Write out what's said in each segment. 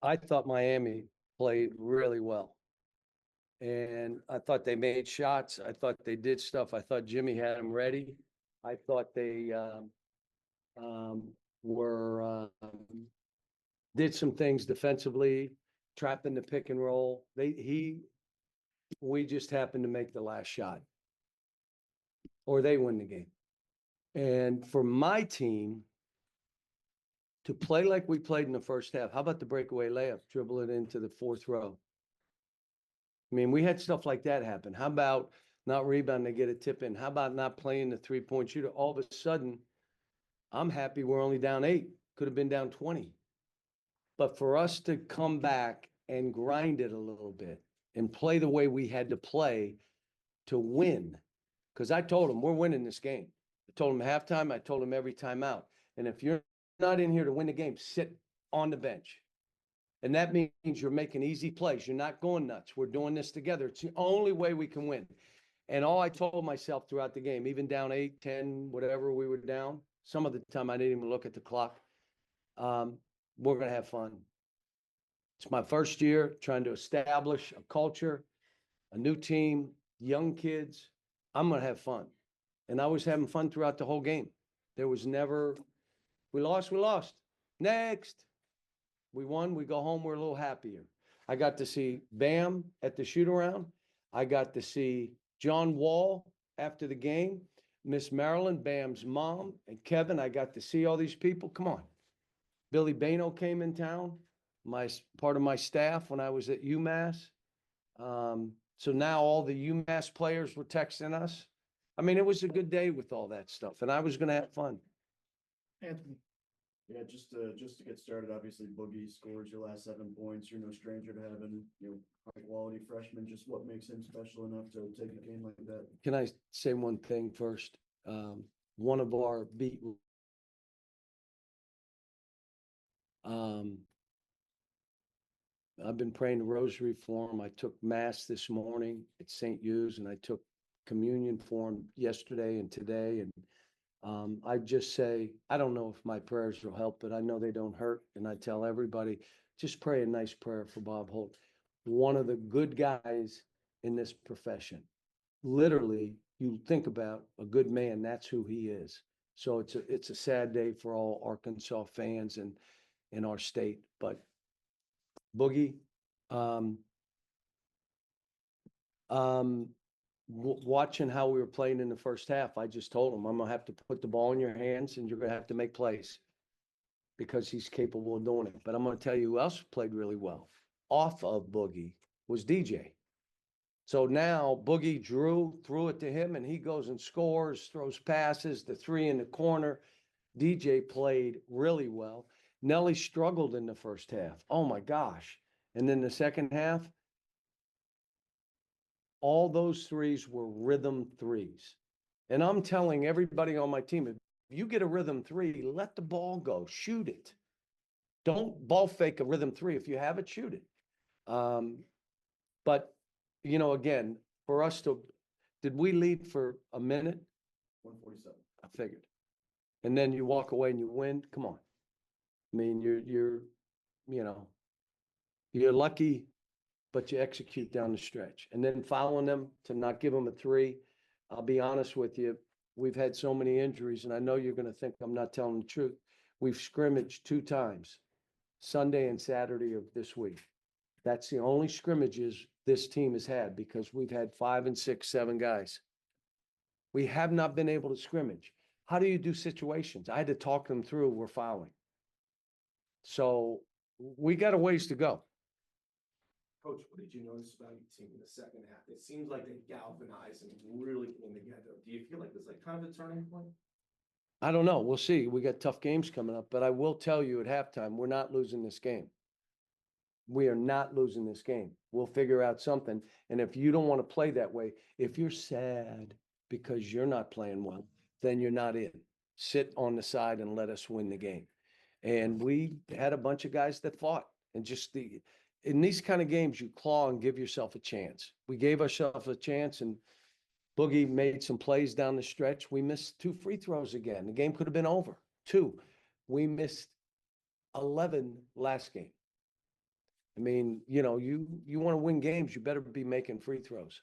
I thought Miami played really well. And I thought they made shots. I thought they did stuff. I thought Jimmy had them ready. I thought they um, were did some things defensively, trapping the pick and roll. We just happened to make the last shot, or they win the game. And for my team to play like we played in the first half, how about the breakaway layup, dribble it into the fourth row? I mean, we had stuff like that happen. How about not rebounding to get a tip in? How about not playing the three-point shooter? All of a sudden, I'm happy we're only down 8. Could have been down 20. But for us to come back and grind it a little bit and play the way we had to play to win, because I told them we're winning this game. I told them halftime. I told them every time out. And if you're not in here to win the game, sit on the bench. And that means you're making easy plays. You're not going nuts. We're doing this together. It's the only way we can win. And all I told myself throughout the game, even down 8, 10, whatever we were down, some of the time I didn't even look at the clock. We're going to have fun. It's my first year trying to establish a culture, a new team, young kids. I'm going to have fun. And I was having fun throughout the whole game. There was never, we lost. Next. We won, we go home, we're a little happier. I got to see Bam at the shoot around. I got to see John Wall after the game, Miss Marilyn, Bam's mom, and Kevin. I got to see all these people. Come on. Billy Bano came in town, part of my staff when I was at UMass. So now all the UMass players were texting us. I mean, it was a good day with all that stuff, and I was going to have fun. Anthony. Yeah, just to get started, obviously Boogie scores your last 7 points. You're no stranger to having, high quality freshmen. Just what makes him special enough to take a game like that? Can I say one thing first? One of our I've been praying the rosary for him. I took mass this morning at St. Hugh's, and I took communion for him yesterday and today. And I just say, I don't know if my prayers will help, but I know they don't hurt. And I tell everybody, just pray a nice prayer for Bob Holt. One of the good guys in this profession. Literally, you think about a good man, that's who he is. So it's a sad day for all Arkansas fans and in our state. But Boogie, watching how we were playing in the first half, I just told him, I'm going to have to put the ball in your hands and you're going to have to make plays because he's capable of doing it. But I'm going to tell you who else played really well off of Boogie was DJ. So now Boogie threw it to him, and he goes and scores, throws passes, the 3 in the corner. DJ played really well. Nelly struggled in the first half. Oh my gosh. And then the second half, all those threes were rhythm threes. And I'm telling everybody on my team, if you get a rhythm 3, let the ball go, shoot it. Don't ball fake a rhythm 3. If you have it, shoot it. But, again, for us did we lead for a minute? 147. I figured. And then you walk away and you win. Come on. I mean, you're lucky, but you execute down the stretch. And then following them to not give them a 3. I'll be honest with you. We've had so many injuries, and I know you're going to think I'm not telling the truth. We've scrimmaged 2 times, Sunday and Saturday of this week. That's the only scrimmages this team has had because we've had 5 and 6, 7 guys. We have not been able to scrimmage. How do you do situations? I had to talk them through. We're fouling. So we got a ways to go. Coach, what did you notice about your team in the second half? It seems like they galvanized and really came together. Do you feel like there's kind of a turning point? I don't know. We'll see. We got tough games coming up, but I will tell you at halftime, we're not losing this game. We are not losing this game. We'll figure out something. And if you don't want to play that way, if you're sad because you're not playing well, then you're not in. Sit on the side and let us win the game. And we had a bunch of guys that fought. And in these kind of games, you claw and give yourself a chance. We gave ourselves a chance, and Boogie made some plays down the stretch. We missed 2 free throws again. The game could have been over. 2. We missed 11 last game. I mean, you want to win games, you better be making free throws.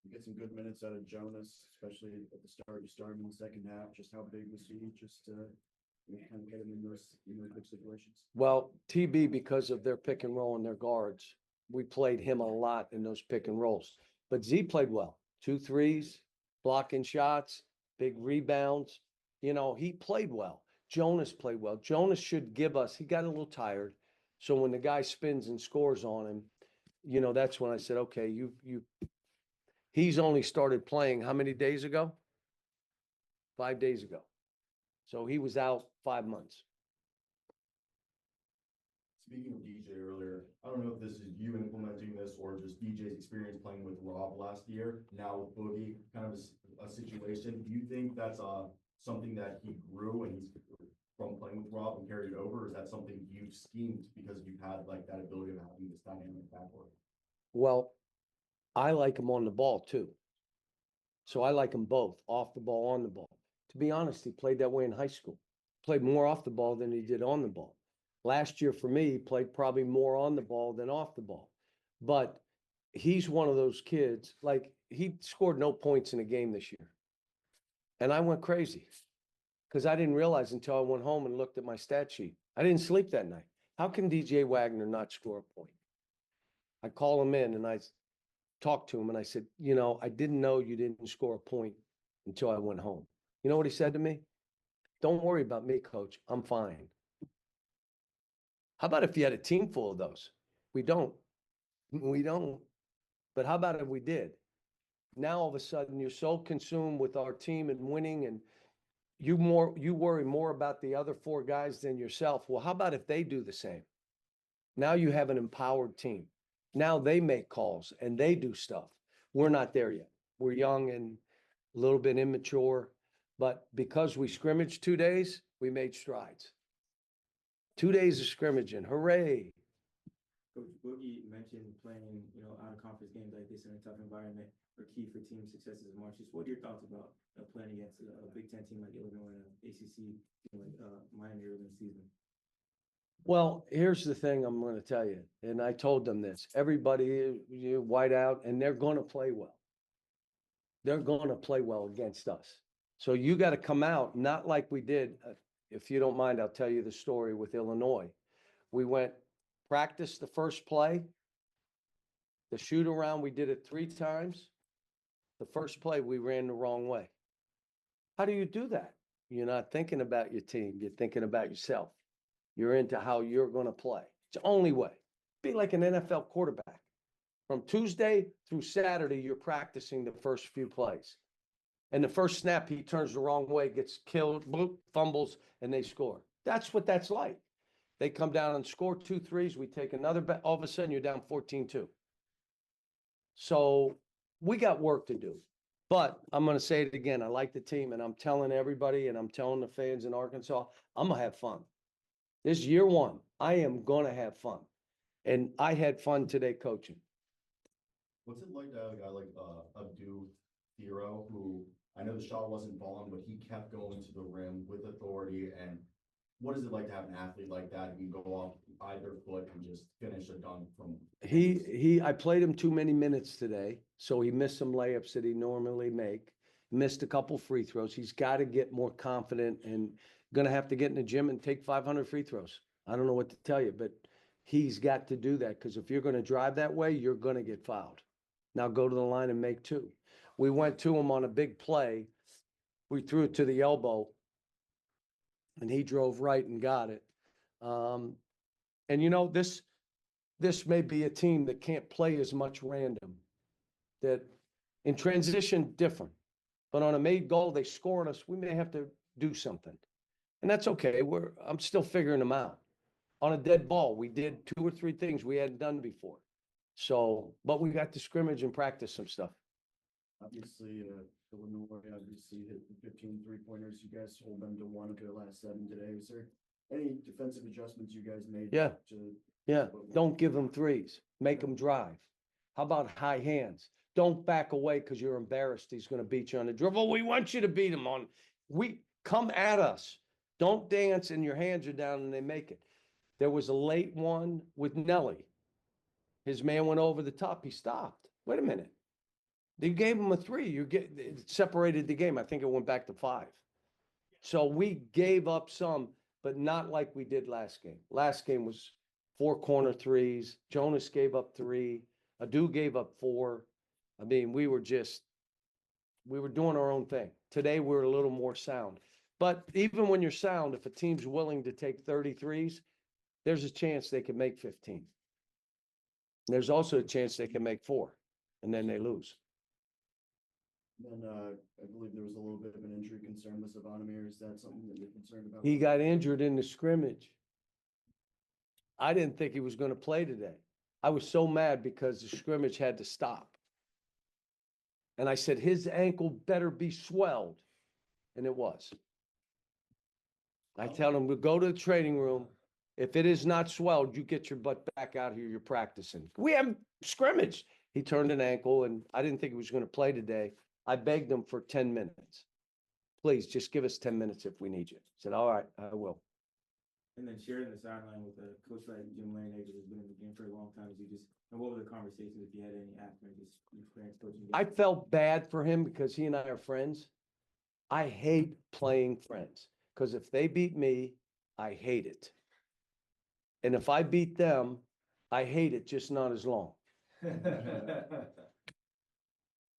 You get some good minutes out of Jonas, especially at the start. You start him in the second half. Just how big was he? Just to kind of get him in those good situations. Well, TB, because of their pick and roll and their guards, we played him a lot in those pick and rolls. But Z played well. 2 threes, blocking shots, big rebounds. He played well. Jonas played well. Jonas should give us, he got a little tired. So when the guy spins and scores on him, that's when I said, okay, he's only started playing how many days ago? 5 days ago. So he was out 5 months. Speaking of DJ earlier, I don't know if this is you implementing this or just DJ's experience playing with Rob last year. Now with Boogie, kind of a situation. Do you think that's something that he grew and he's from playing with Rob and carried it over? Or is that something you've schemed because you've had like that ability of having this dynamic backcourt? Well, I like him on the ball too. So I like him both, off the ball, on the ball. To be honest, he played that way in high school. Played more off the ball than he did on the ball. Last year for me, he played probably more on the ball than off the ball. But he's one of those kids, like he scored no points in a game this year. And I went crazy because I didn't realize until I went home and looked at my stat sheet. I didn't sleep that night. How can DJ Wagner not score a point? I call him in and I talked to him and I said, I didn't know you didn't score a point until I went home. You know what he said to me? Don't worry about me, coach. I'm fine. How about if you had a team full of those? We don't. We don't. But how about if we did? Now all of a sudden you're so consumed with our team and winning and you worry more about the other 4 guys than yourself. Well, how about if they do the same? Now you have an empowered team. Now they make calls and they do stuff. We're not there yet. We're young and a little bit immature, but because we scrimmaged 2 days, we made strides. 2 days of scrimmaging, hooray. Coach Boogie mentioned playing, out of conference games like this in a tough environment are key for team successes in March. Just what are your thoughts about playing against a Big Ten team like Illinois and an ACC team like Miami early in the season? Well, here's the thing I'm going to tell you, and I told them this. Everybody, white out, and they're going to play well. They're going to play well against us. So you got to come out, not like we did. If you don't mind, I'll tell you the story with Illinois. We went practice the first play. The shoot around, we did it 3 times. The first play, we ran the wrong way. How do you do that? You're not thinking about your team. You're thinking about yourself. You're into how you're going to play. It's the only way. Be like an NFL quarterback. From Tuesday through Saturday, you're practicing the first few plays. And the first snap, he turns the wrong way, gets killed, bloop, fumbles, and they score. That's what that's like. They come down and score 2 threes. We take another bet. All of a sudden, you're down 14-2. So we got work to do. But I'm going to say it again. I like the team, and I'm telling everybody, and I'm telling the fans in Arkansas, I'm going to have fun. This year 1, I am going to have fun. And I had fun today coaching. What's it like to have a guy like Abdu Thero, who I know the shot wasn't falling, but he kept going to the rim with authority? And what is it like to have an athlete like that who can go off either foot and just finish a dunk from? I played him too many minutes today, so he missed some layups that he normally make. Missed a couple free throws. He's got to get more confident and going to have to get in the gym and take 500 free throws. I don't know what to tell you, but he's got to do that because if you're going to drive that way, you're going to get fouled. Now go to the line and make 2. We went to him on a big play. We threw it to the elbow, and he drove right and got it. And this may be a team that can't play as much random. That in transition, different. But on a made goal, they score on us. We may have to do something. And that's okay. I'm still figuring them out. On a dead ball, we did 2 or 3 things we hadn't done before. So, but we got to scrimmage and practice some stuff. Obviously, Illinois obviously hit 15 3-pointers. You guys hold them to 1 of their last 7 today. Is there any defensive adjustments you guys made? Yeah. Don't give them threes. Make them drive. How about high hands? Don't back away because you're embarrassed. He's going to beat you on the dribble. We want you to beat him on. We come at us. Don't dance and your hands are down and they make it. There was a late one with Nelly. His man went over the top. He stopped. Wait a minute. They gave him a 3. It separated the game. I think it went back to 5. So we gave up some, but not like we did last game. Last game was 4 corner threes. Jonas gave up 3. Adu gave up 4. I mean, we were doing our own thing. Today, we're a little more sound. But even when you're sound, if a team's willing to take 33s, there's a chance they can make 15. There's also a chance they can make 4, and then they lose. Then, I believe there was a little bit of an injury concern with Savonimir. Is that something that you're concerned about? He got injured in the scrimmage. I didn't think he was going to play today. I was so mad because the scrimmage had to stop. And I said, his ankle better be swelled. And it was. I tell him, we'll go to the training room. If it is not swelled, you get your butt back out here. You're practicing. We have scrimmage. He turned an ankle, and I didn't think he was going to play today. I begged him for 10 minutes. Please, just give us 10 minutes if we need you. I said, all right, I will. And then sharing the sideline with a coach like Jim Larinaga, who's been in the game for a long time, and what were the conversations, if you had any after just experience coaching? I felt bad for him because he and I are friends. I hate playing friends because if they beat me, I hate it. And if I beat them, I hate it, just not as long.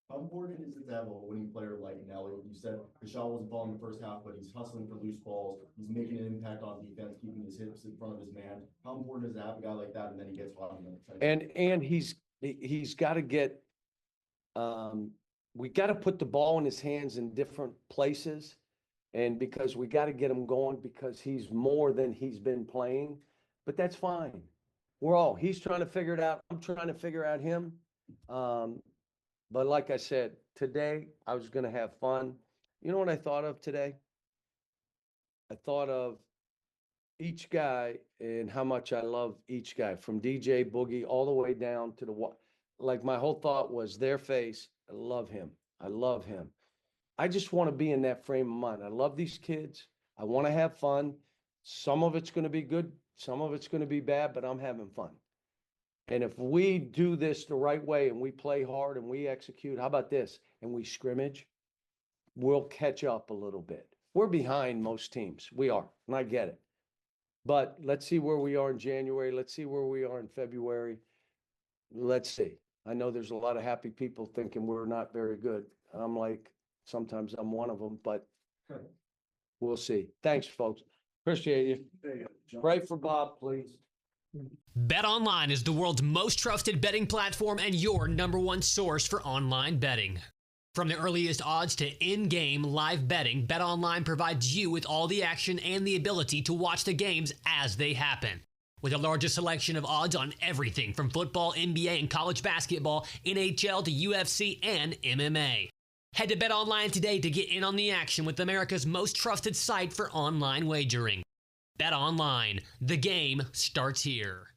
How important is it to have a winning player like Nelly? You said the shot wasn't falling in the first half, but he's hustling for loose balls. He's making an impact on defense, keeping his hips in front of his man. How important is it to have a guy like that, and then he gets hot? And he's got to get, we got to put the ball in his hands in different places. And because we got to get him going because he's more than he's been playing, but that's fine. He's trying to figure it out. I'm trying to figure out him. But like I said, today I was going to have fun. You know what I thought of today? I thought of each guy and how much I love each guy, from DJ Boogie all the way down to like my whole thought was their face. I love him. I love him. I just want to be in that frame of mind. I love these kids. I want to have fun. Some of it's going to be good. Some of it's going to be bad, but I'm having fun. And if we do this the right way and we play hard and we execute, how about this? And we scrimmage, we'll catch up a little bit. We're behind most teams. We are, and I get it. But let's see where we are in January. Let's see where we are in February. Let's see. I know there's a lot of happy people thinking we're not very good. I'm like, sometimes I'm one of them, but we'll see. Thanks, folks. Appreciate you. Pray for Bob, please. BetOnline is the world's most trusted betting platform and your number one source for online betting. From the earliest odds to in-game live betting, BetOnline provides you with all the action and the ability to watch the games as they happen. With the largest selection of odds on everything from football, NBA, and college basketball, NHL to UFC and MMA. Head to BetOnline today to get in on the action with America's most trusted site for online wagering. BetOnline, the game starts here.